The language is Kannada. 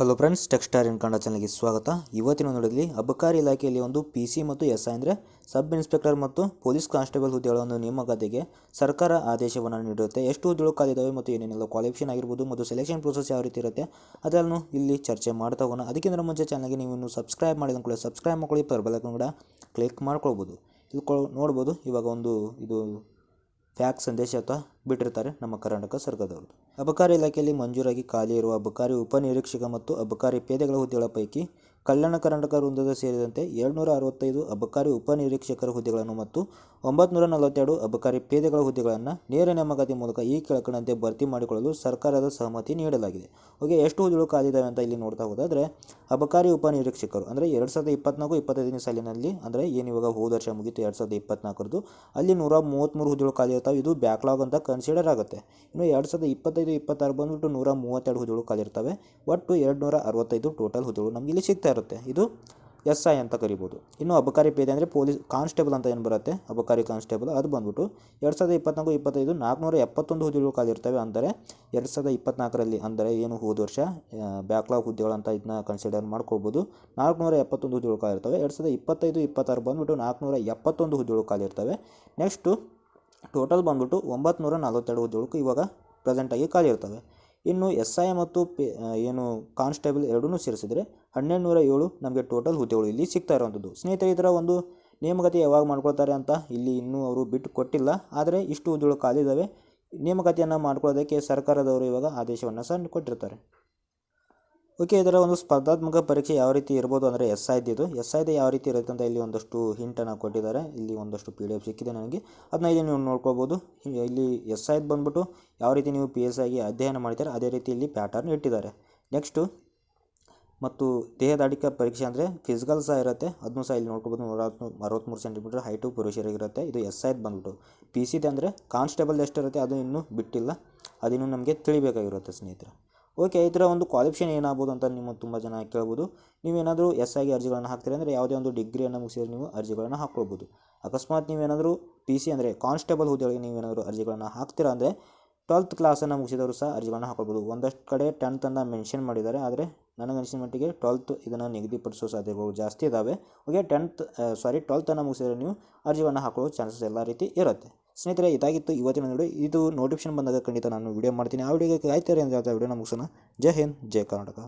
ಹಲೋ ಫ್ರೆಂಡ್ಸ್, ಟೆಕ್ಸ್ಟಾರ್ ಇನ್ ಕನ್ನಡ ಚಾನಲ್ಗೆ ಸ್ವಾಗತ. ಇವತ್ತಿನ ನೋಡಿದಲ್ಲಿ ಅಬಕಾರಿ ಇಲಾಖೆಯಲ್ಲಿ ಒಂದು PC ಮತ್ತು SI ಅಂದರೆ ಸಬ್ ಇನ್ಸ್ಪೆಕ್ಟರ್ ಮತ್ತು ಪೊಲೀಸ್ ಕಾನ್ಸ್ಟೇಬಲ್ ಹುದ್ದೆಗಳ ಒಂದು ನೇಮಕಾತಿಗೆ ಸರ್ಕಾರ ಆದೇಶವನ್ನು ನೀಡಿರುತ್ತೆ. ಎಷ್ಟು ಹುದ್ದೆಗಳು ಖಾಲಿದಾವೆ ಮತ್ತು ಏನೇನೆಲ್ಲ ಕ್ವಾಲಿಫಿಕೇಷನ್ ಆಗಿರ್ಬೋದು ಮತ್ತು ಸೆಲೆಕ್ಷನ್ ಪ್ರೋಸೆಸ್ ಯಾವ ರೀತಿ ಇರುತ್ತೆ ಅದನ್ನು ಇಲ್ಲಿ ಚರ್ಚೆ ಮಾಡ್ತಾ ಹೋಗೋಣ. ಅದಕ್ಕಿಂತ ಮುಂಚೆ ಚಾನಲ್ಗೆ ನೀವು ಇನ್ನೂ ಸಬ್ಸ್ಕ್ರೈಬ್ ಮಾಡಿದ ಕೂಡ ಸಬ್ಸ್ಕ್ರೈಬ್ ಮಾಡ್ಕೊಳ್ಳಿ, ಬೆಲ್ ಕೂಡ ಕ್ಲಿಕ್ ಮಾಡ್ಕೊಳ್ಬೋದು. ಇದು ನೋಡ್ಬೋದು, ಇವಾಗ ಒಂದು ಇದು ಫ್ಯಾಕ್ಸ್ ಸಂದೇಶ ಅಥವಾ ಬಿಟ್ಟಿರ್ತಾರೆ ನಮ್ಮ ಕರ್ನಾಟಕ ಸರ್ಕಾರದವರು. ಅಬಕಾರಿ ಇಲಾಖೆಯಲ್ಲಿ ಮಂಜೂರಾಗಿ ಖಾಲಿ ಇರುವ ಅಬಕಾರಿ ಉಪನಿರೀಕ್ಷಕ ಮತ್ತು ಅಬಕಾರಿ ಪೇದೆಗಳ ಹುದ್ದೆಗಳ ಪೈಕಿ ಕಲ್ಯಾಣ ಕರ್ನಾಟಕ ವೃಂದದ ಸೇರಿದಂತೆ 265 ಅಬಕಾರಿ ಉಪನಿರೀಕ್ಷಕರ ಹುದ್ದೆಗಳನ್ನು ಮತ್ತು 942 ಅಬಕಾರಿ ಪೇದೆಗಳ ಹುದ್ದೆಗಳನ್ನು ನೇರ ನೇಮಕಾತಿ ಮೂಲಕ ಈ ಕೆಳಕಂಡಂತೆ ಭರ್ತಿ ಮಾಡಿಕೊಳ್ಳಲು ಸರ್ಕಾರದ ಸಹಮತಿ ನೀಡಲಾಗಿದೆ. ಓಕೆ, ಎಷ್ಟು ಹುದ್ದೆಗಳು ಖಾಲಿದಾವೆ ಅಂತ ಇಲ್ಲಿ ನೋಡ್ತಾ ಹೋದಾದರೆ ಅಬಕಾರಿ ಉಪನಿರೀಕ್ಷಕರು ಅಂದರೆ 2024-25 ಸಾಲಿನಲ್ಲಿ ಅಂದರೆ ಏನಿವಾಗ ಹೋದ ವರ್ಷ ಮುಗಿತು 2024ರದ್ದು, ಅಲ್ಲಿ 133 ಹುದ್ದೆಗಳು ಖಾಲಿ ಇರ್ತಾವೆ. ಇದು ಬ್ಯಾಕ್ಲಾಗ್ ಅಂತ ಕನ್ಸಿಡರ್ ಆಗುತ್ತೆ. ಇನ್ನು 2025-26 ಬಂದ್ಬಿಟ್ಟು 132 ಹುದ್ದೆಗಳು ಖಾಲಿ ಇರ್ತವೆ. ಒಟ್ಟು 265 ಟೋಟಲ್ ಹುದ್ದೆಗಳು ನಮಗೆ ಇಲ್ಲಿ ಸಿಗ್ತಾ ಇರುತ್ತೆ. ಇದು SI ಅಂತ ಕರಿಬೋದು. ಇನ್ನು ಅಬಕಾರಿ ಪೇದೆ ಅಂದರೆ ಪೊಲೀಸ್ ಕಾನ್ಸ್ಟೇಬಲ್ ಅಂತ ಏನು ಬರುತ್ತೆ, ಅಬಕಾರಿ ಕಾನ್ಸ್ಟೇಬಲ್, ಅದು ಬಂದ್ಬಿಟ್ಟು 2024-25 471 ಹುದ್ದೆಗಳು ಖಾಲಿ ಇರ್ತವೆ. ಅಂದರೆ 2024ರಲ್ಲಿ ಅಂದರೆ ಏನು ಹೋದ ವರ್ಷ ಬ್ಯಾಕ್ಲಾಗ್ ಹುದ್ದೆಗಳು ಅಂತ ಇದನ್ನ ಕನ್ಸಿಡರ್ ಮಾಡ್ಕೊಳ್ಬೋದು. 471 ಹುದ್ದೆಗಳು ಖಾಲಿ ಇರ್ತವೆ. 2025-26 ಬಂದ್ಬಿಟ್ಟು 471 ಹುದ್ದೆಗಳು ಖಾಲಿ ಇರ್ತವೆ. ನೆಕ್ಸ್ಟು ಟೋಟಲ್ ಬಂದ್ಬಿಟ್ಟು 942 ಹುದ್ದೆಗಳು ಇವಾಗ ಪ್ರೆಸೆಂಟಾಗಿ ಖಾಲಿ ಇರ್ತವೆ. ಇನ್ನು SI ಮತ್ತು ಏನು ಕಾನ್ಸ್ಟೇಬಲ್ ಎರಡೂ ಸೇರಿಸಿದರೆ 1207 ನಮಗೆ ಟೋಟಲ್ ಹುದ್ದೆಗಳು ಇಲ್ಲಿ ಸಿಗ್ತಾ ಇರುವಂಥದ್ದು. ಸ್ನೇಹಿತರೆ, ಇದರ ಒಂದು ನೇಮಕಾತಿ ಯಾವಾಗ ಮಾಡ್ಕೊಳ್ತಾರೆ ಅಂತ ಇಲ್ಲಿ ಇನ್ನೂ ಅವರು ಬಿಟ್ಟು ಕೊಟ್ಟಿಲ್ಲ. ಆದರೆ ಇಷ್ಟು ಹುದ್ದೆಗಳು ಖಾಲಿ ಇದ್ದಾವೆ. ನೇಮಕಾತಿಯನ್ನು ಮಾಡ್ಕೊಳ್ಳೋದಕ್ಕೆ ಸರ್ಕಾರದವರು ಇವಾಗ ಆದೇಶವನ್ನು ಸಹ ಕೊಟ್ಟಿರ್ತಾರೆ. ಓಕೆ, ಇದರ ಒಂದು ಸ್ಪರ್ಧಾತ್ಮಕ ಪರೀಕ್ಷೆ ಯಾವ ರೀತಿ ಇರ್ಬೋದು ಅಂದರೆ SIದು ಯಾವ ರೀತಿ ಇರುತ್ತೆ ಅಂತ ಇಲ್ಲಿ ಒಂದಷ್ಟು ಹಿಂಟನ್ನು ಕೊಟ್ಟಿದ್ದಾರೆ. ಇಲ್ಲಿ ಒಂದಷ್ಟು PDF ಸಿಕ್ಕಿದೆ ನನಗೆ, ಅದನ್ನ ಇಲ್ಲಿ ನೀವು ನೋಡ್ಕೊಳ್ಬೋದು. ಇಲ್ಲಿ SIದು ಬಂದ್ಬಿಟ್ಟು ಯಾವ ರೀತಿ ನೀವು PSIಗೆ ಅಧ್ಯಯನ ಮಾಡ್ತಾರೆ ಅದೇ ರೀತಿ ಇಲ್ಲಿ ಪ್ಯಾಟರ್ನ್ ಇಟ್ಟಿದ್ದಾರೆ. ನೆಕ್ಸ್ಟು ಮತ್ತು ದೇಹದಾಢ್ಯಿಕ ಪರೀಕ್ಷೆ ಅಂದರೆ ಫಿಸಿಕಲ್ ಸಹ ಇರುತ್ತೆ, ಅದನ್ನು ಸಹ ಇಲ್ಲಿ ನೋಡ್ಕೊಬೋದು. 163 ಸೆಂಟಿಮೀಟರ್ ಹೈಟು ಪುರುಷರಿಗಿರುತ್ತೆ. ಇದು SIದು ಬಂದ್ಬಿಟ್ಟು. PCದು ಅಂದರೆ ಕಾನ್ಸ್ಟೇಬಲ್ ಎಷ್ಟಿರುತ್ತೆ ಅದು ಇನ್ನೂ ಬಿಟ್ಟಿಲ್ಲ, ಅದಿನ್ನೂ ನಮಗೆ ತಿಳಿಬೇಕಾಗಿರುತ್ತೆ ಸ್ನೇಹಿತರೆ. ಓಕೆ, ಇದರ ಒಂದು ಕ್ವಾಲಿಫಿಕೇಷನ್ ಏನಾಗ್ಬೋದು ಅಂತ ನಿಮ್ಮ ತುಂಬ ಜನ ಕೇಳ್ಬೋದು. ನೀವೇನಾದರೂ SIಗೆ ಅರ್ಜಿಗಳನ್ನು ಹಾಕ್ತೀರಿ ಅಂದರೆ ಯಾವುದೇ ಒಂದು ಡಿಗ್ರಿಯನ್ನು ಮುಗಿಸಿದ್ರೆ ನೀವು ಅರ್ಜಿಗಳನ್ನು ಹಾಕ್ಕೊಳ್ಬೋದು. ಅಕಸ್ಮಾತ್ ನೀವೇನಾದರೂ PC ಅಂದರೆ ಕಾನ್ಸ್ಟೇಬಲ್ ಹುದ್ದೆಗಳಿಗೆ ನೀವೇನಾದರೂ ಅರ್ಜಿಗಳನ್ನು ಹಾಕ್ತೀರಾ ಅಂದರೆ 12th ಕ್ಲಾಸನ್ನು ಮುಗಿಸಿದವರು ಸಹ ಅರ್ಜಿಗಳನ್ನು ಹಾಕ್ಕೊಳ್ಬೋದು. ಒಂದಷ್ಟು ಕಡೆ 10th ಅನ್ನು ಮೆನ್ಷನ್ ಮಾಡಿದ್ದಾರೆ, ಆದರೆ ನನಗನ್ಸಿದ ಮಟ್ಟಿಗೆ 12th ಇದನ್ನು ನಿಗದಿಪಡಿಸೋ ಸಾಧ್ಯತೆಗಳು ಜಾಸ್ತಿ ಇದ್ದಾವೆ. ಓಕೆ, 12th ಅನ್ನು ಮುಗಿಸಿದರೆ ನೀವು ಅರ್ಜಿಗಳನ್ನು ಹಾಕೊಳ್ಳೋ ಚಾನ್ಸಸ್ ಎಲ್ಲ ರೀತಿ ಇರುತ್ತೆ. ಸ್ನೇಹಿತರೆ, ಇದಾಗಿತ್ತು ಇವತ್ತಿನ ವಿಡಿಯೋ. ಇದು ನೋಟಿಫಿಕೇಶನ್ ಬಂದಾಗ ಖಂಡಿತ ನಾನು ವಿಡಿಯೋ ಮಾಡ್ತೀನಿ. ಆ ವಿಡಿಯೋಗೆ ಕಾಯ್ತಾರೆ ಅಂತ ವಿಡಿಯೋನ ಮುಗಿಸೋಣ. ಜೈ ಹಿಂದ್, ಜೈ ಕರ್ನಾಟಕ.